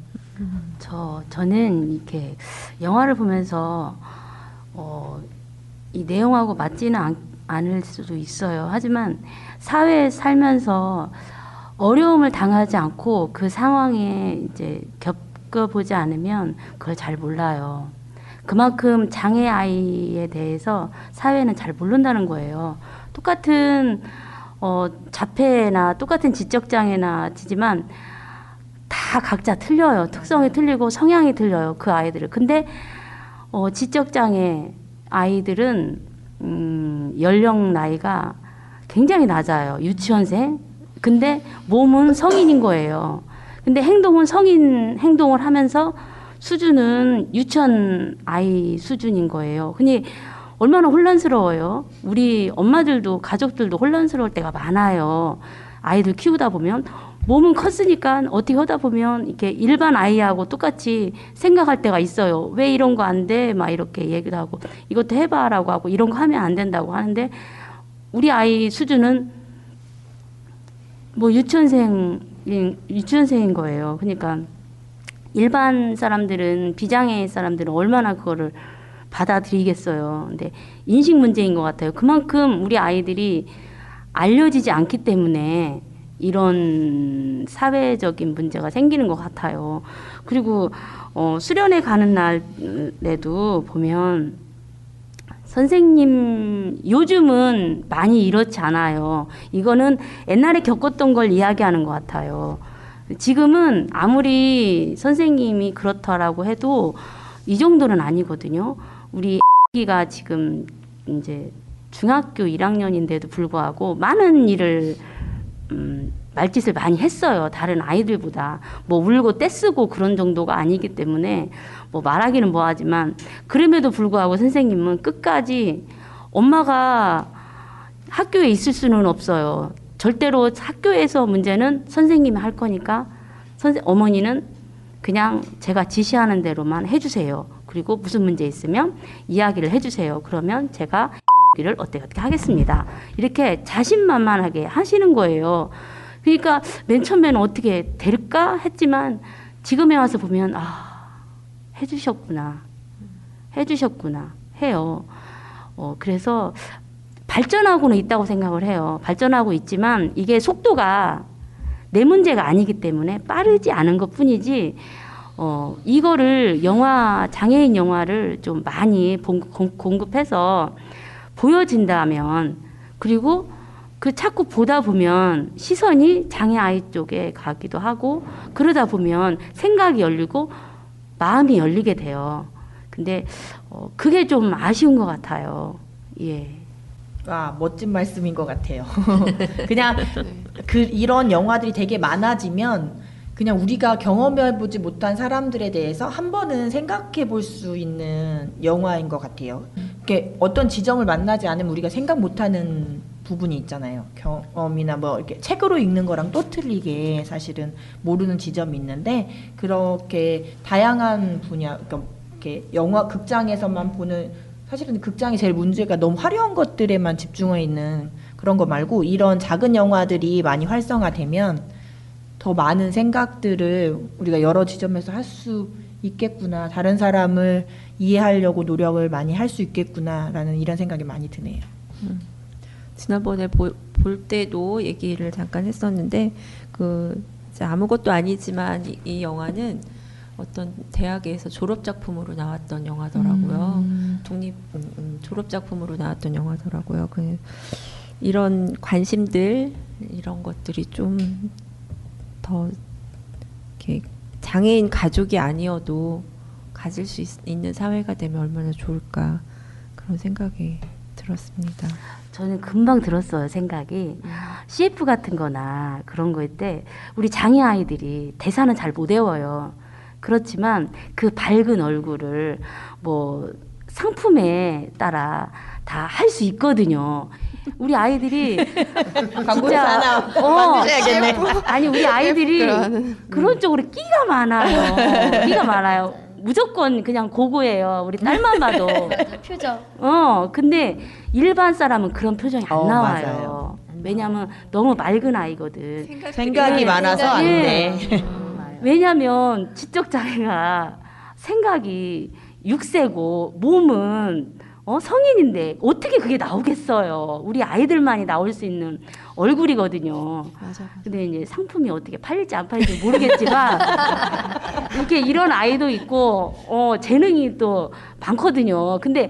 저는 이렇게 영화를 보면서 이 내용하고 맞지는 않을 수도 있어요. 하지만 사회에 살면서 어려움을 당하지 않고 그 상황에 이제 겪어보지 않으면 그걸 잘 몰라요. 그만큼 장애 아이에 대해서 사회는 잘 모른다는 거예요. 똑같은 자폐나 똑같은 지적 장애나 지지만 다 각자 틀려요. 특성이 틀리고 성향이 틀려요. 그 아이들은. 근데 지적 장애 아이들은 연령 나이가 굉장히 낮아요. 유치원생. 근데 몸은 성인인 거예요. 근데 행동은 성인 행동을 하면서 수준은 유치원 아이 수준인 거예요. 근데 얼마나 혼란스러워요. 우리 엄마들도 가족들도 혼란스러울 때가 많아요. 아이들 키우다 보면 몸은 컸으니까 어떻게 하다 보면 이렇게 일반 아이하고 똑같이 생각할 때가 있어요. 왜 이런 거 안 돼? 막 이렇게 얘기도 하고 이것도 해봐라고 하고 이런 거 하면 안 된다고 하는데 우리 아이 수준은 뭐 유치원생인 거예요. 그러니까 일반 사람들은 비장애 사람들은 얼마나 그거를 받아들이겠어요. 근데 인식 문제인 것 같아요. 그만큼 우리 아이들이 알려지지 않기 때문에 이런 사회적인 문제가 생기는 것 같아요. 그리고 수련회 가는 날에도 보면 선생님 요즘은 많이 이렇지 않아요. 이거는 옛날에 겪었던 걸 이야기하는 것 같아요. 지금은 아무리 선생님이 그렇다라고 해도 이 정도는 아니거든요. 우리 아기가 지금 이제 중학교 1학년인데도 불구하고 많은 일을 말짓을 많이 했어요. 다른 아이들보다. 뭐 울고 떼쓰고 그런 정도가 아니기 때문에 뭐 말하기는 뭐하지만 그럼에도 불구하고 선생님은 끝까지 엄마가 학교에 있을 수는 없어요. 절대로 학교에서 문제는 선생님이 할 거니까 어머니는 그냥 제가 지시하는 대로만 해주세요. 그리고 무슨 문제 있으면 이야기를 해주세요. 그러면 제가 를 어떻게 하겠습니다. 이렇게 자신만만하게 하시는 거예요. 그러니까 맨 처음에는 어떻게 될까 했지만 지금에 와서 보면 해주셨구나 해요. 그래서 발전하고는 있다고 생각을 해요. 발전하고 있지만 이게 속도가 내 문제가 아니기 때문에 빠르지 않은 것뿐이지 이거를 장애인 영화를 좀 많이 공급해서 보여진다면 그리고 그 자꾸 보다 보면 시선이 장애 아이 쪽에 가기도 하고 그러다 보면 생각이 열리고 마음이 열리게 돼요. 근데 그게 좀 아쉬운 것 같아요. 예. 와, 멋진 말씀인 것 같아요. 그냥 이런 영화들이 되게 많아지면 그냥 우리가 경험해보지 못한 사람들에 대해서 한 번은 생각해 볼 수 있는 영화인 것 같아요. 이렇게 어떤 지점을 만나지 않으면 우리가 생각 못하는 부분이 있잖아요. 경험이나 뭐 이렇게 책으로 읽는 거랑 또 틀리게 사실은 모르는 지점이 있는데 그렇게 다양한 분야, 그러니까 이렇게 영화 극장에서만 보는 사실은 극장이 제일 문제가 너무 화려한 것들에만 집중해 있는 그런 거 말고 이런 작은 영화들이 많이 활성화되면 더 많은 생각들을 우리가 여러 지점에서 할 수 있겠구나. 다른 사람을 이해하려고 노력을 많이 할 수 있겠구나라는 이런 생각이 많이 드네요. 지난번에 볼 때도 얘기를 잠깐 했었는데 이제 아무것도 아니지만 이 영화는 어떤 대학에서 졸업 작품으로 나왔던 영화더라고요. 독립 졸업 작품으로 나왔던 영화더라고요. 이런 관심들 이런 것들이 좀 더 이렇게 장애인 가족이 아니어도 가질 수 있는 사회가 되면 얼마나 좋을까 그런 생각이 들었습니다. 저는 금방 들었어요. 생각이 CF 같은 거나 그런 거일 때 우리 장애 아이들이 대사는 잘 못 외워요. 그렇지만 그 밝은 얼굴을 뭐 상품에 따라 다 할 수 있거든요. 우리 아이들이 진짜 만드셔야겠네. 아니 우리 아이들이 그런 쪽으로 끼가 많아요. 무조건 그냥 고고예요. 우리 딸만 봐도. 표정. 근데 일반 사람은 그런 표정이 안 나와요. 맞아요. 왜냐하면 너무 맑은 아이거든. 생각이 많아서 안 돼. 왜냐하면 지적 장애가 생각이 6세고 몸은 성인인데 어떻게 그게 나오겠어요. 우리 아이들만이 나올 수 있는 얼굴이거든요. 맞아. 근데 이제 상품이 어떻게 팔릴지 안 팔릴지 모르겠지만 이렇게 이런 아이도 있고 재능이 또 많거든요. 근데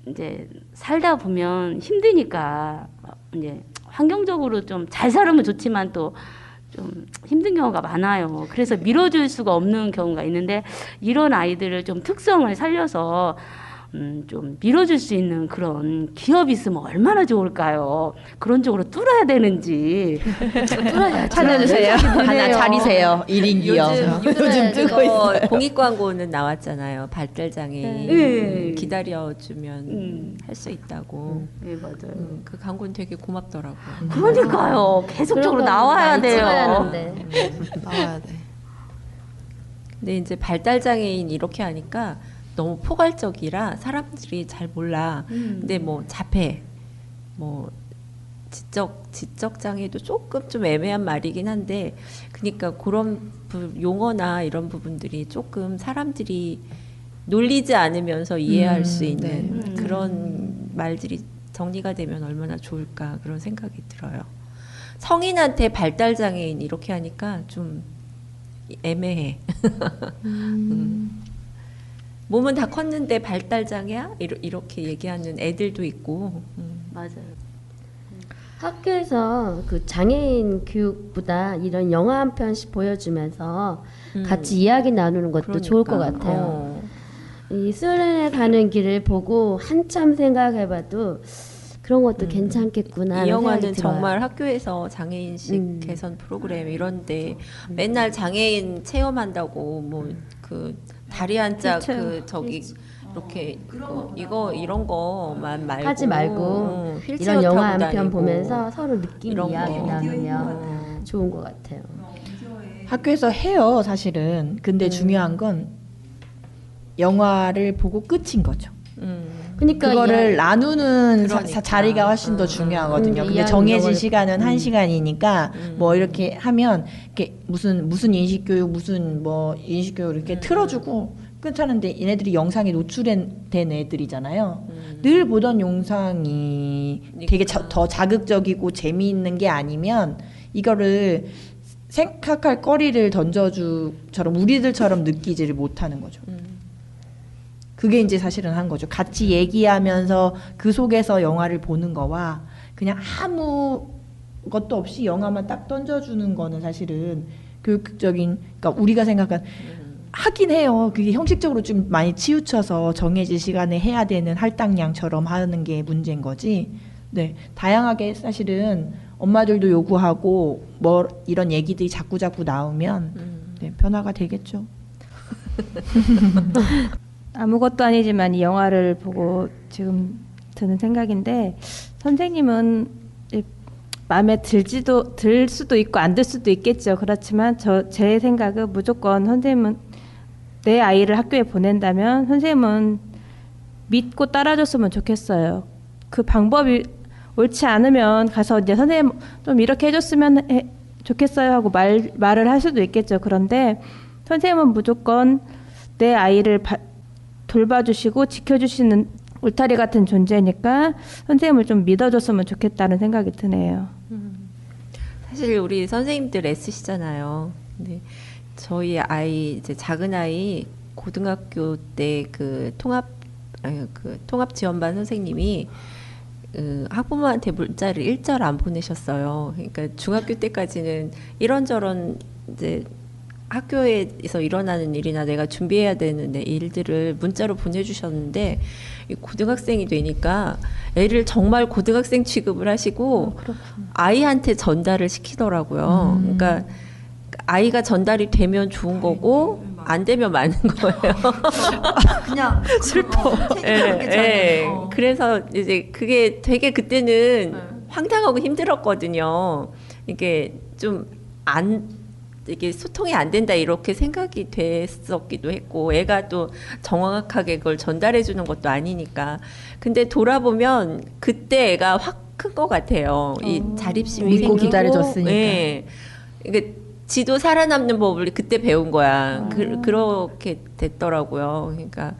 이제 살다 보면 힘드니까 이제 환경적으로 좀 잘 살으면 좋지만 또 좀 힘든 경우가 많아요. 그래서 밀어줄 수가 없는 경우가 있는데 이런 아이들을 좀 특성을 살려서 좀 밀어줄 수 있는 그런 기업이 있으면 얼마나 좋을까요? 그런 쪽으로 뚫어야 되는지 뚫어야 찾아주세요. 하나 차리세요. 1인 기업. 요즘 뜨고 그거 있어요. 공익 광고는 나왔잖아요. 발달 장애인 네. 기다려주면 할 수 있다고. 네, 맞아요. 그 광고는 되게 고맙더라고요. 그러니까요. 계속적으로 그런 거 나와야 많이 찍어야 돼요. 하는데. 나와야 돼. 근데 이제 발달 장애인 이렇게 하니까 너무 포괄적이라 사람들이 잘 몰라. 근데 뭐 자폐, 뭐 지적 장애도 조금 좀 애매한 말이긴 한데, 그러니까 그런 용어나 이런 부분들이 조금 사람들이 놀리지 않으면서 이해할 수 있는 그런 말들이 정리가 되면 얼마나 좋을까 그런 생각이 들어요. 성인한테 발달 장애인 이렇게 하니까 좀 애매해. 몸은 다 컸는데 발달 장애야? 이렇게 얘기하는 애들도 있고. 맞아요. 학교에서 그 장애인 교육보다 이런 영화 한 편씩 보여주면서 같이 이야기 나누는 것도 좋을 것 같아요. 이 수련회 가는 길을 보고 한참 생각해봐도 그런 것도 괜찮겠구나 이 하는 영화는 생각이 들어요. 정말 학교에서 장애인식 개선 프로그램 이런데 맨날 장애인 체험한다고 뭐 그 다리 한자 그 저기 이렇게 이거 이런 거만 말고 하지 말고 휠체어 이런 영화 타고 한 편 다니고 보면서 서로 느낌 이런 이야기 거. 나누면 좋은 것 같아요. 학교에서 해요, 사실은. 근데 중요한 건 영화를 보고 끝인 거죠. 그러니까 그거를 나누는 그러니까. 자리가 훨씬 더 중요하거든요. 근데 이야기 정해진 영화를- 시간은 1시간이니까 뭐 이렇게 하면 이렇게 무슨 인식 교육 무슨 뭐 인식 교육 이렇게 틀어주고 끝하는데 얘네들이 영상에 노출된 애들이잖아요. 늘 보던 영상이 되게 더 자극적이고 재미있는 게 아니면 이거를 생각할 거리를 던져주처럼 우리들처럼 느끼지를 못하는 거죠. 그게 이제 사실은 한 거죠. 같이 얘기하면서 그 속에서 영화를 보는 거와 그냥 아무 것도 없이 영화만 딱 던져주는 거는 사실은 교육적인, 그러니까 우리가 생각한 하긴 해요. 그게 형식적으로 좀 많이 치우쳐서 정해진 시간에 해야 되는 할당량처럼 하는 게 문제인 거지. 네, 다양하게 사실은 엄마들도 요구하고 뭐 이런 얘기들이 자꾸 나오면 네, 변화가 되겠죠. 아무것도 아니지만 이 영화를 보고 지금 드는 생각인데 선생님은 마음에 들 수도 있고 안 들 수도 있겠죠. 그렇지만 제 생각은 무조건 선생님은 내 아이를 학교에 보낸다면 선생님은 믿고 따라줬으면 좋겠어요. 그 방법이 옳지 않으면 가서 이제 선생님 좀 이렇게 해줬으면 좋겠어요 하고 말을 할 수도 있겠죠. 그런데 선생님은 무조건 내 아이를 돌봐주시고 지켜주시는 울타리 같은 존재니까 선생님을 좀 믿어줬으면 좋겠다는 생각이 드네요. 사실 우리 선생님들 애쓰시잖아요. 근데 저희 아이 이제 작은 아이 고등학교 때 그 통합 지원반 선생님이 학부모한테 문자를 일절 안 보내셨어요. 그러니까 중학교 때까지는 이런저런 이제 학교에서 일어나는 일이나 내가 준비해야 되는 일들을 문자로 보내주셨는데 고등학생이 되니까 애를 정말 고등학생 취급을 하시고 아이한테 전달을 시키더라고요. 그러니까 아이가 전달이 되면 좋은 거고 안 되면 많은 거예요. 그냥 슬퍼. 그래서 이제 그게 되게 그때는 황당하고 힘들었거든요. 이게 좀 이게 소통이 안 된다 이렇게 생각이 됐었기도 했고 애가 또 정확하게 그걸 전달해 주는 것도 아니니까. 근데 돌아보면 그때 애가 확 큰 것 같아요. 이 자립심이 믿고 생기고 기다려줬으니까. 예. 그러니까 지도 살아남는 법을 그때 배운 거야. 그렇게 됐더라고요. 그러니까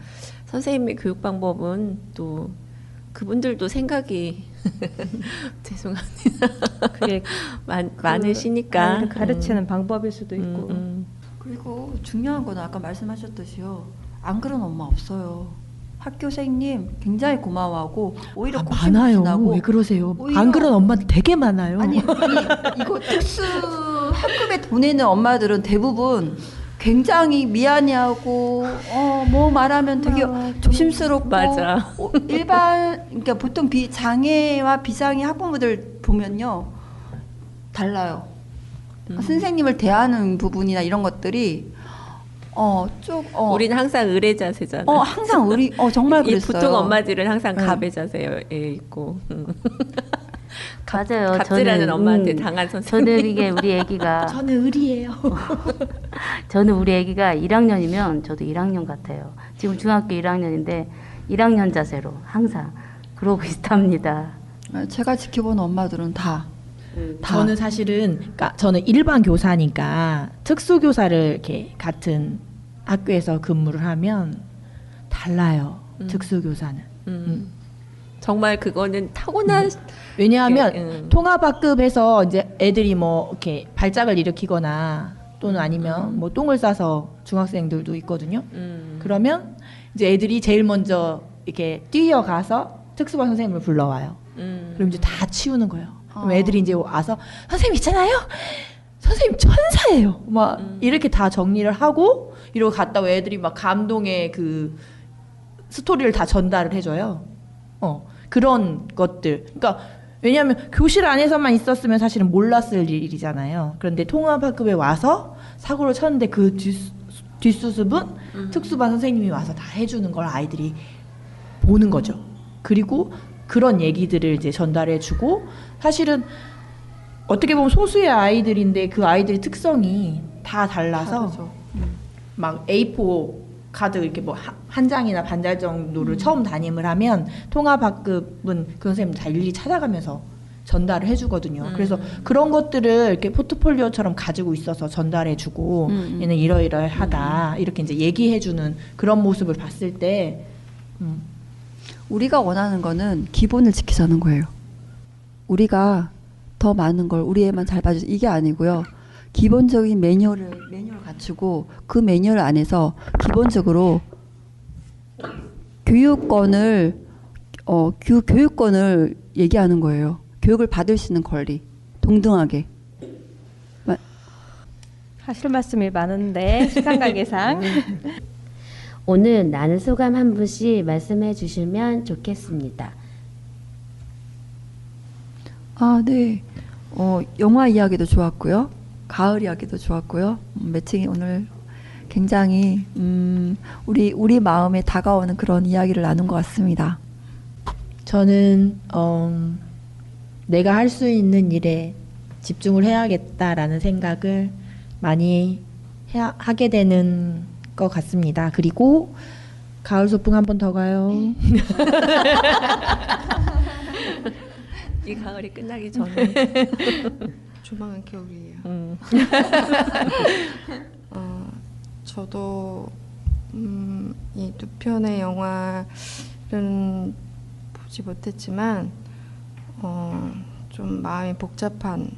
선생님의 교육 방법은 또 그분들도 생각이 죄송합니다. 그게 많으시니까 아이를 가르치는 방법일 수도 있고. 그리고 중요한 건 아까 말씀하셨듯이요. 안 그런 엄마 없어요. 학교생님 굉장히 고마워하고 오히려 많아요. 왜 그러세요? 안 그런 엄마들 되게 많아요. 아니 이거 특수 학급에 보내는 엄마들은 대부분 굉장히 미안해하고 뭐 말하면 되게 조심스럽고 맞아. 그러니까 보통 장애와 비장애 학부모들 보면요 달라요. 선생님을 대하는 부분이나 이런 것들이 우리는 항상 의뢰 자세잖아. 항상 정말 그랬어요. 보통 엄마들은 항상 갑의 자세에 있고. 맞아요. 갑질하는 엄마한테 당한 선생님. 저는 이게 우리 아기가 저는 의리예요. 저는 우리 아기가 1학년이면 저도 1학년 같아요. 지금 중학교 1학년인데 1학년 자세로 항상 그러고 있답니다. 제가 지켜본 엄마들은 다. 저는 사실은 그러니까 저는 일반 교사니까 특수 교사를 이렇게 같은 학교에서 근무를 하면 달라요. 특수 교사는. 정말 그거는 타고난. 왜냐하면 통합학급에서 이제 애들이 뭐 이렇게 발작을 일으키거나 또는 아니면 뭐 똥을 싸서 중학생들도 있거든요. 그러면 이제 애들이 제일 먼저 이렇게 뛰어가서 특수반 선생님을 불러와요. 그럼 이제 다 치우는 거예요. 그럼 애들이 이제 와서 선생님 있잖아요. 선생님 천사예요. 막 이렇게 다 정리를 하고 이러고 갔다 와 애들이 막 감동의 그 스토리를 다 전달을 해줘요. 그런 것들. 그러니까 왜냐하면 교실 안에서만 있었으면 사실은 몰랐을 일이잖아요. 그런데 통합학급에 와서 사고를 쳤는데 그 뒷수습은 특수반 선생님이 와서 다 해주는 걸 아이들이 보는 거죠. 그리고 그런 얘기들을 이제 전달해주고 사실은 어떻게 보면 소수의 아이들인데 그 아이들의 특성이 다 달라서 막 A4 카드 이렇게 뭐 한 장이나 반장 정도를 처음 담임을 하면 통합학급은 그 선생님 다 일일이 찾아가면서 전달을 해주거든요. 그래서 그런 것들을 이렇게 포트폴리오처럼 가지고 있어서 전달해주고 얘는 이러이러하다 이렇게 이제 얘기해주는 그런 모습을 봤을 때 우리가 원하는 거는 기본을 지키자는 거예요. 우리가 더 많은 걸 우리 애만 잘 봐주자 이게 아니고요. 기본적인 매뉴얼을 갖추고 그 매뉴얼 안에서 기본적으로 교육권을 얘기하는 거예요. 교육을 받을 수 있는 권리 동등하게. 하실 말씀이 많은데 시간 관계상 오늘 나는 소감 한 분씩 말씀해 주시면 좋겠습니다. 네. 영화 이야기도 좋았고요. 가을 이야기도 좋았고요. 매칭이 오늘 굉장히 우리 마음에 다가오는 그런 이야기를 나눈 것 같습니다. 저는 내가 할 수 있는 일에 집중을 해야겠다라는 생각을 많이 하게 되는 것 같습니다. 그리고 가을 소풍 한 번 더 가요. 이 가을이 끝나기 전에 조만간 겨울이에요. 저도 이 두 편의 영화는 보지 못했지만 좀 마음이 복잡한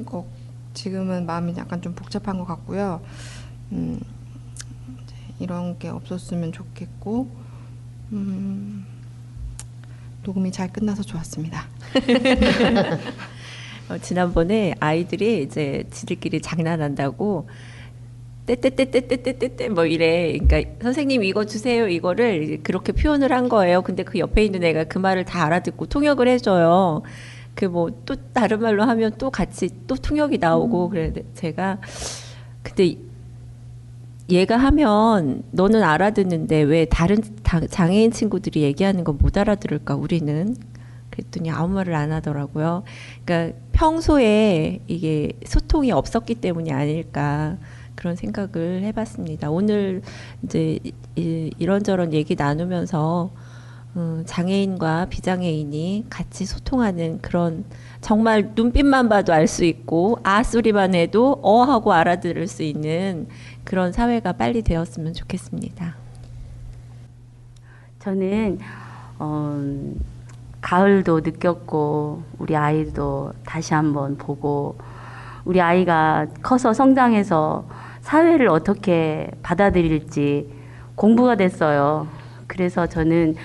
거 지금은 마음이 약간 좀 복잡한 것 같고요. 이제 이런 게 없었으면 좋겠고 녹음이 잘 끝나서 좋았습니다. 지난번에 아이들이 이제 지들끼리 장난한다고 떼떼떼떼떼떼떼 뭐 이래. 그러니까 선생님 이거 주세요 이거를 이제 그렇게 표현을 한 거예요. 근데 그 옆에 있는 애가 그 말을 다 알아듣고 통역을 해줘요. 그 뭐 또 다른 말로 하면 또 같이 또 통역이 나오고 그래. 제가 근데 얘가 하면 너는 알아듣는데 왜 다른 장애인 친구들이 얘기하는 건 못 알아들을까 우리는. 그랬더니 아무 말을 안 하더라고요. 그러니까 평소에 이게 소통이 없었기 때문이 아닐까 그런 생각을 해봤습니다. 오늘 이제 이런저런 얘기 나누면서 장애인과 비장애인이 같이 소통하는 그런 정말 눈빛만 봐도 알 수 있고 아 소리만 해도 하고 알아들을 수 있는 그런 사회가 빨리 되었으면 좋겠습니다. 저는 가을도 느꼈고 우리 아이도 다시 한번 보고 우리 아이가 커서 성장해서 사회를 어떻게 받아들일지 공부가 됐어요. 그래서 저는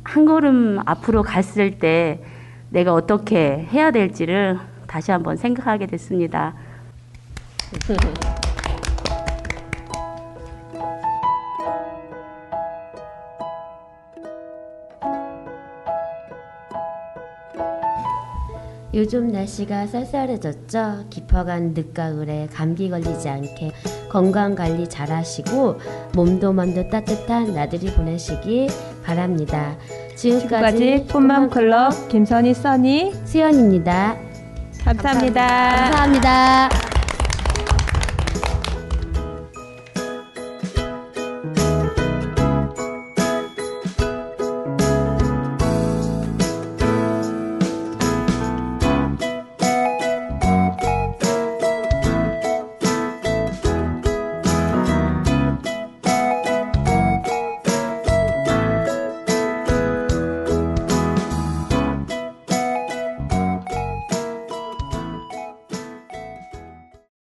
한 걸음 앞으로 갔을 때 내가 어떻게 해야 될지를 다시 한번 생각하게 됐습니다. 요즘 날씨가 쌀쌀해졌죠. 깊어간 늦가을에 감기 걸리지 않게 건강관리 잘하시고 몸도 맘도 따뜻한 나들이 보내시기 바랍니다. 지금까지 폰맘클럽 김선희 써니 수연입니다. 감사합니다. 감사합니다.